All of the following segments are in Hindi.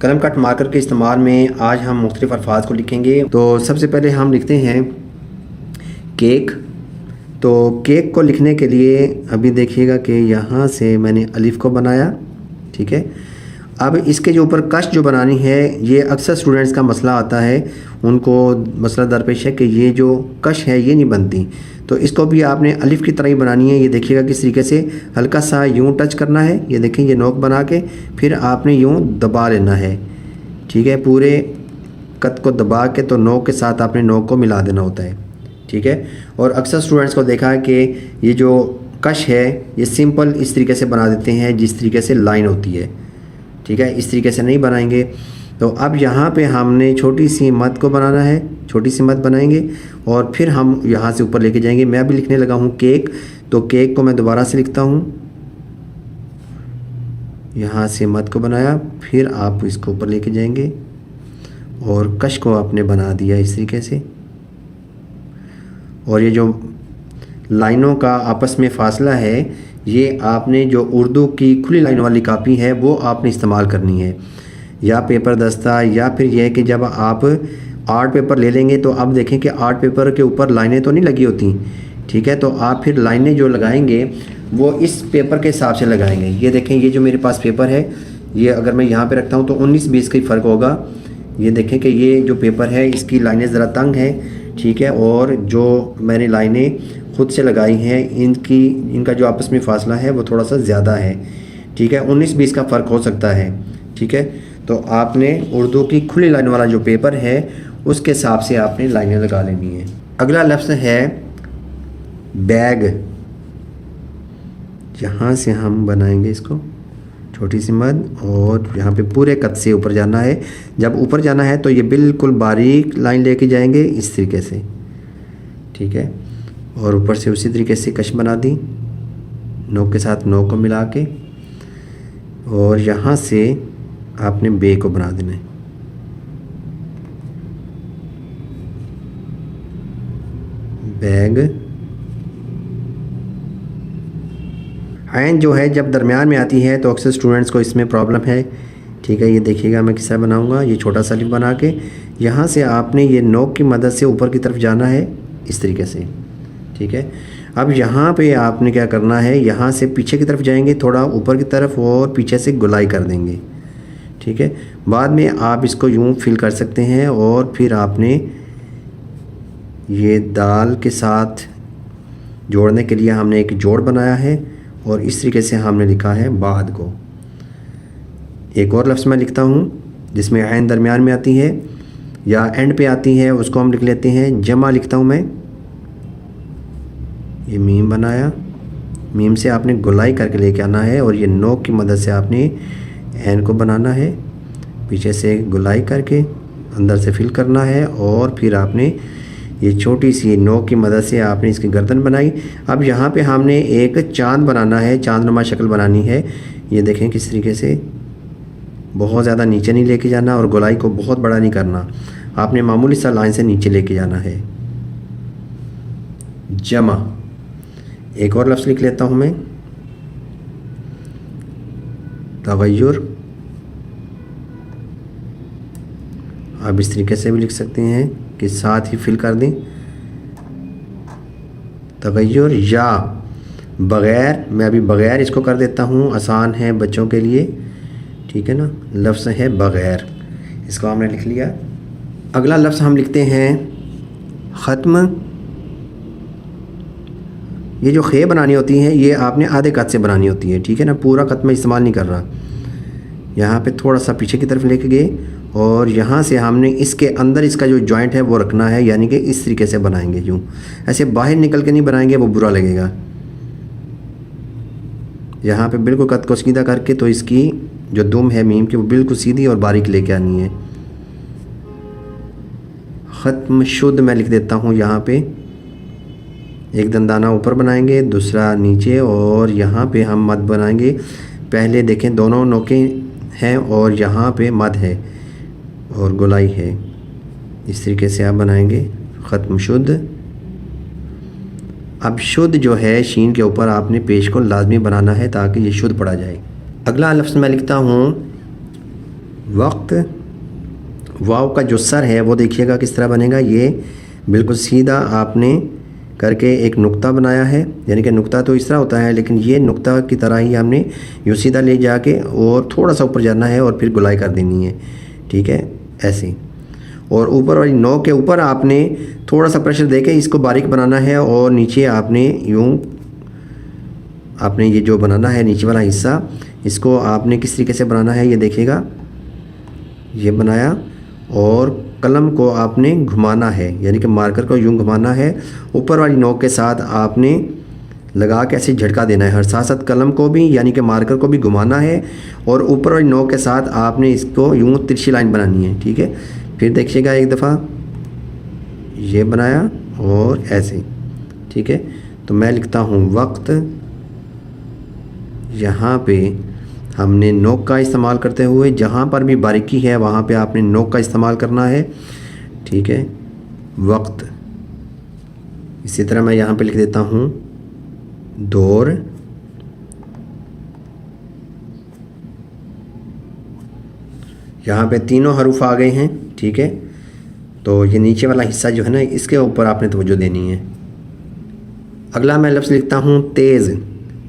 कलम कट मार्कर के इस्तेमाल में आज हम मुख्तलिफ अल्फाज को लिखेंगे। तो सबसे पहले हम लिखते हैं केक। तो केक को लिखने के लिए अभी देखिएगा कि यहाँ से मैंने अलिफ को बनाया, ठीक है। अब इसके जो ऊपर कश जो बनानी है, ये अक्सर स्टूडेंट्स का मसला आता है, उनको मसला दरपेश है कि ये जो कश है ये नहीं बनती। तो इसको भी आपने अलिफ की तरह ही बनानी है। ये देखिएगा किस तरीके से हल्का सा यूँ टच करना है। ये देखें, ये नोक बना के फिर आपने यूँ दबा लेना है, ठीक है। पूरे कत को दबा के तो नोक के साथ आपने नोक को मिला देना होता है, ठीक है। और अक्सर स्टूडेंट्स को देखा है कि ये जो कश है ये सिंपल इस तरीके से बना देते हैं जिस तरीके से लाइन होती है, ठीक है। इस तरीके से नहीं बनाएंगे। तो अब यहाँ पे हमने छोटी सी मद को बनाना है, छोटी सी मद बनाएंगे और फिर हम यहाँ से ऊपर लेके जाएंगे। मैं अभी लिखने लगा हूँ केक, तो केक को मैं दोबारा से लिखता हूँ। यहाँ से मद को बनाया, फिर आप इसको ऊपर लेके जाएंगे और कश को आपने बना दिया इस तरीके से। और ये जो लाइनों का आपस में फ़ासला है, ये आपने जो उर्दू की खुली लाइन वाली कापी है वो आपने इस्तेमाल करनी है, या पेपर दस्ता, या फिर यह है कि जब आप आर्ट पेपर ले लेंगे तो अब देखें कि आर्ट पेपर के ऊपर लाइनें तो नहीं लगी होती, ठीक है। तो आप फिर लाइनें जो लगाएंगे वो इस पेपर के हिसाब से लगाएंगे। ये देखें, ये जो मेरे पास पेपर है, ये अगर मैं यहाँ पे रखता हूँ तो 19-20 का ही फ़र्क होगा। ये देखें कि ये जो पेपर है इसकी लाइनें ज़रा तंग है, ठीक है। और जो मैंने लाइनें खुद से लगाई हैं इनका जो आपस में फ़ासला है वो थोड़ा सा ज़्यादा है, ठीक है। 19-20 का फ़र्क हो सकता है, ठीक है। तो आपने उर्दू की खुली लाइन वाला जो पेपर है उसके हिसाब से आपने लाइनें लगा लेनी है। अगला लफ्ज़ है बैग। यहाँ से हम बनाएंगे इसको छोटी सी मद और यहाँ पे पूरे कद से ऊपर जाना है। जब ऊपर जाना है तो ये बिल्कुल बारीक लाइन लेके जाएंगे इस तरीके से, ठीक है। और ऊपर से उसी तरीके से कश बना दी, नोक के साथ नोक को मिला के, और यहाँ से आपने बे को बना देना है। बैग। ऐन जो है जब दरमियान में आती है तो अक्सर स्टूडेंट्स को इसमें प्रॉब्लम है, ठीक है। ये देखिएगा मैं किस तरह बनाऊंगा। ये छोटा सा लिप बना के यहाँ से आपने ये नोक की मदद से ऊपर की तरफ जाना है इस तरीके से, ठीक है। अब यहाँ पे आपने क्या करना है, यहाँ से पीछे की तरफ जाएंगे थोड़ा ऊपर की तरफ और पीछे से गुलाई कर देंगे, ठीक है। बाद में आप इसको यूँ फिल कर सकते हैं और फिर आपने ये दाल के साथ जोड़ने के लिए हमने एक जोड़ बनाया है और इस तरीके से हमने लिखा है बाद को। एक और लफ्ज़ मैं लिखता हूँ जिसमें ऐन दरमियान में आती है या एंड पे आती है, उसको हम लिख लेते हैं जमा। लिखता हूँ मैं, ये मीम बनाया, मीम से आपने गुलाई करके लेके आना है और ये नोक की मदद से आपने एन को बनाना है, पीछे से गुलाई करके अंदर से फिल करना है और फिर आपने ये छोटी सी नोक की मदद से आपने इसकी गर्दन बनाई। अब यहाँ पे हमने एक चांद बनाना है, चांदनुमा शक्ल बनानी है। ये देखें किस तरीके से, बहुत ज़्यादा नीचे नहीं लेके जाना और गुलाई को बहुत बड़ा नहीं करना, आपने मामूली सा लाइन से नीचे लेके जाना है। जमा। एक और लफ्ज़ लिख लेता हूँ मैं, तगय्युर। आप इस तरीके से भी लिख सकते हैं कि साथ ही फिल कर दें तगय्युर या बग़ैर। मैं अभी बग़ैर इसको कर देता हूँ, आसान है बच्चों के लिए, ठीक है ना। लफ्ज़ है बग़ैर, इसको हमने लिख लिया। अगला लफ्ज़ हम लिखते हैं ख़त्म। ये जो खे बनानी होती है ये आपने आधे कद से बनानी होती है, ठीक है ना। पूरा कद में इस्तेमाल नहीं कर रहा। यहाँ पे थोड़ा सा पीछे की तरफ लेके गए और यहाँ से हमने इसके अंदर इसका जो जॉइंट है वो रखना है, यानी कि इस तरीके से बनाएंगे। यूँ ऐसे बाहर निकल के नहीं बनाएंगे, वो बुरा लगेगा। यहाँ पे बिल्कुल कद को सीधा करके तो इसकी जो दुम है मीम की वो बिल्कुल सीधी और बारीक लेके आनी है। ख़त्म शुद्ध मैं लिख देता हूँ। यहाँ पे एक दंदाना ऊपर बनाएंगे, दूसरा नीचे, और यहाँ पे हम मद बनाएंगे। पहले देखें दोनों नोकें हैं और यहाँ पे मद है और गुलाई है। इस तरीके से आप बनाएंगे ख़त्म शुद्ध। अब शुद्ध जो है शीन के ऊपर आपने पेश को लाजमी बनाना है ताकि ये शुद्ध पढ़ा जाए। अगला लफ्ज़ मैं लिखता हूँ वक्त। वाव का जो सर है वो देखिएगा किस तरह बनेगा। ये बिल्कुल सीधा आपने करके एक नुक्ता बनाया है, यानी कि नुक्ता तो इस तरह होता है, लेकिन ये नुक्ता की तरह ही हमने यूँ सीधा ले जाके और थोड़ा सा ऊपर जाना है और फिर गुलाई कर देनी है। ठीक है, ऐसे। और ऊपर वाली नोक के ऊपर आपने थोड़ा सा प्रेशर देके इसको बारीक बनाना है और नीचे आपने आपने ये जो बनाना है नीचे वाला हिस्सा, इसको आपने किस तरीके से बनाना है ये देखिएगा। ये बनाया और कलम को आपने घुमाना है, यानी कि मार्कर को यूँ घुमाना है। ऊपर वाली नोक के साथ आपने लगा के ऐसे झटका देना है। हर साथ साथ कलम को भी यानी कि मार्कर को भी घुमाना है और ऊपर वाली नोक के साथ आपने इसको यूँ तिरछी लाइन बनानी है। ठीक है, फिर देखिएगा एक दफ़ा ये बनाया और ऐसे। ठीक है, तो मैं लिखता हूँ वक्त। यहाँ पे हमने नोक का इस्तेमाल करते हुए जहाँ पर भी बारीकी है वहाँ पे आपने नोक का इस्तेमाल करना है। ठीक है, वक्त। इसी तरह मैं यहाँ पे लिख देता हूँ दौर। यहाँ पे तीनों हरूफ आ गए हैं। ठीक है, तो ये नीचे वाला हिस्सा जो है ना, इसके ऊपर आपने तवज्जो देनी है। अगला मैं लफ्ज़ लिखता हूँ तेज़।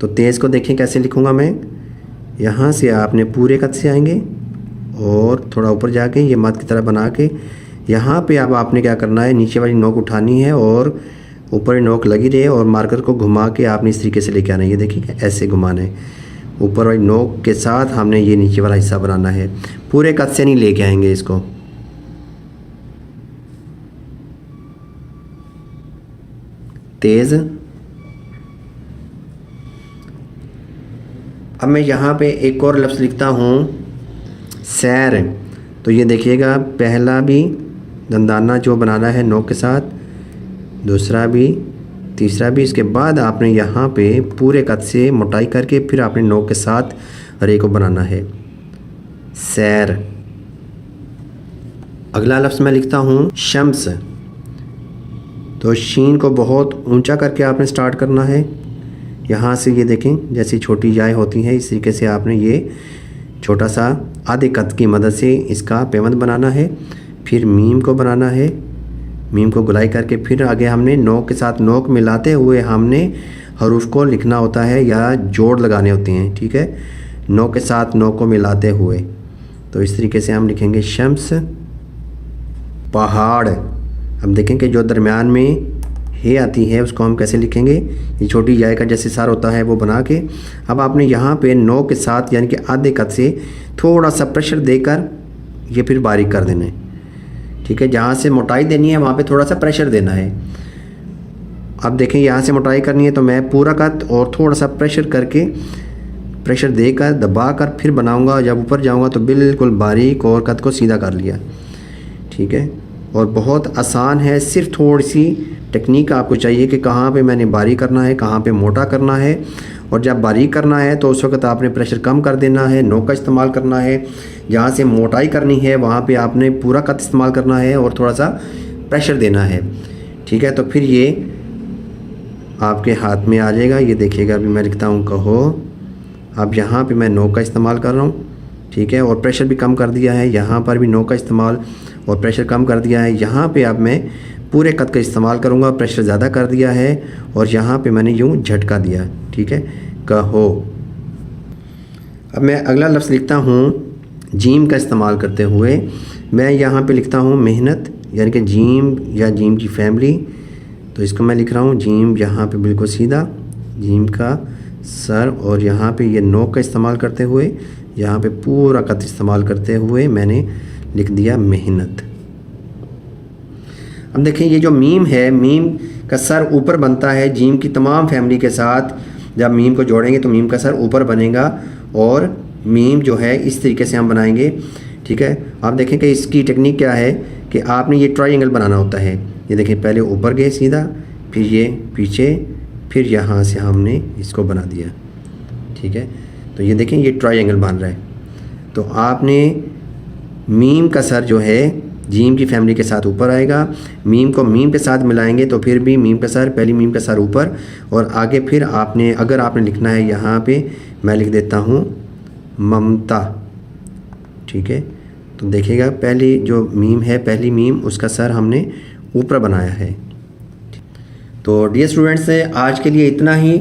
तो तेज़ को देखें कैसे लिखूँगा मैं। यहाँ से आपने पूरे कद से आएंगे और थोड़ा ऊपर जाके ये मद की तरह बना के यहाँ पे अब आपने क्या करना है, नीचे वाली नोक उठानी है और ऊपर नोक लगी रहे और मार्कर को घुमा के आपने इस तरीके से लेके आना है। ये देखिए ऐसे घुमाना है। ऊपर वाली नोक के साथ हमने ये नीचे वाला हिस्सा बनाना है। पूरे कद से नहीं लेके आएंगे इसको। तेज़। अब मैं यहाँ पे एक और लफ्ज़ लिखता हूँ सैर। तो ये देखिएगा, पहला भी दंदाना जो बनाना है नोक के साथ, दूसरा भी, तीसरा भी। इसके बाद आपने यहाँ पे पूरे कद से मोटाई करके फिर आपने नोक के साथ रे को बनाना है, सैर। अगला लफ्ज़ मैं लिखता हूँ शम्स। तो शीन को बहुत ऊंचा करके आपने स्टार्ट करना है। यहाँ से ये देखें जैसी छोटी जाए होती है, इस तरीके से आपने ये छोटा सा आधे कद की मदद से इसका पेवंद बनाना है। फिर मीम को बनाना है। मीम को गुलाई करके फिर आगे हमने नोक के साथ नोक मिलाते हुए हमने हरूफ को लिखना होता है या जोड़ लगाने होते हैं। ठीक है, नोक के साथ नोक को मिलाते हुए। तो इस तरीके से हम लिखेंगे शम्स, पहाड़। अब देखें कि जो दरमियान में हे आती है उसको हम कैसे लिखेंगे। ये छोटी जाए का जैसे सार होता है वो बना के अब आपने यहाँ पे नोक के साथ यानी कि आधे कद से थोड़ा सा प्रेशर देकर ये फिर बारीक कर देना है। ठीक है, जहाँ से मोटाई देनी है वहाँ पे थोड़ा सा प्रेशर देना है। अब देखें यहाँ से मोटाई करनी है तो मैं पूरा कद और थोड़ा सा प्रेशर करके, प्रेशर देकर दबा कर फिर बनाऊँगा। जब ऊपर जाऊँगा तो बिल्कुल बारीक और कद को सीधा कर लिया। ठीक है, और बहुत आसान है। सिर्फ थोड़ी सी टेक्निक आपको चाहिए कि कहाँ पे मैंने बारीक करना है, कहाँ पे मोटा करना है। और जब बारीक करना है तो उस वक्त आपने प्रेशर कम कर देना है, नोक का इस्तेमाल करना है। जहाँ से मोटाई करनी है वहाँ पे आपने पूरा कद इस्तेमाल करना है और थोड़ा सा प्रेशर देना है। ठीक है, तो फिर ये आपके हाथ में आ जाएगा। ये देखिएगा, अभी मैं लिखता हूँ कहो। अब यहाँ पे मैं नोक का इस्तेमाल कर रहा हूँ। ठीक है, और प्रेशर भी कम कर दिया है। यहाँ पर भी नोक का इस्तेमाल और प्रेशर कम कर दिया है। यहाँ पे अब मैं पूरे कद का इस्तेमाल करूँगा, प्रेशर ज़्यादा कर दिया है और यहाँ पे मैंने यूँ झटका दिया। ठीक है, कहो। अब मैं अगला लफ्ज़ लिखता हूँ जीम का इस्तेमाल करते हुए। मैं यहाँ पे लिखता हूँ मेहनत, यानी कि जीम या जीम की फैमिली। तो इसको मैं लिख रहा हूँ जीम, यहाँ पे बिल्कुल सीधा जीम का सर और यहाँ पे ये नोक का इस्तेमाल करते हुए, यहाँ पे पूरा कद इस्तेमाल करते हुए मैंने लिख दिया मेहनत। अब देखें ये जो मीम है, मीम का सर ऊपर बनता है जीम की तमाम फैमिली के साथ। जब मीम को जोड़ेंगे तो मीम का सर ऊपर बनेगा और मीम जो है इस तरीके से हम बनाएंगे। ठीक है, आप देखें कि इसकी टेक्निक क्या है कि आपने ये ट्रायंगल बनाना होता है। ये देखें, पहले ऊपर गए सीधा, फिर ये पीछे, फिर यहाँ से हमने इसको बना दिया। ठीक है, तो ये देखें ये ट्रायंगल बन रहा है। तो आपने मीम का सर जो है जीम की फैमिली के साथ ऊपर आएगा। मीम को मीम के साथ मिलाएंगे तो फिर भी मीम का सर, पहली मीम का सर ऊपर और आगे फिर आपने, अगर आपने लिखना है यहाँ पे मैं लिख देता हूँ ममता। ठीक है, तो देखिएगा पहली जो मीम है, पहली मीम उसका सर हमने ऊपर बनाया है। तो डियर स्टूडेंट्स, आज के लिए इतना ही।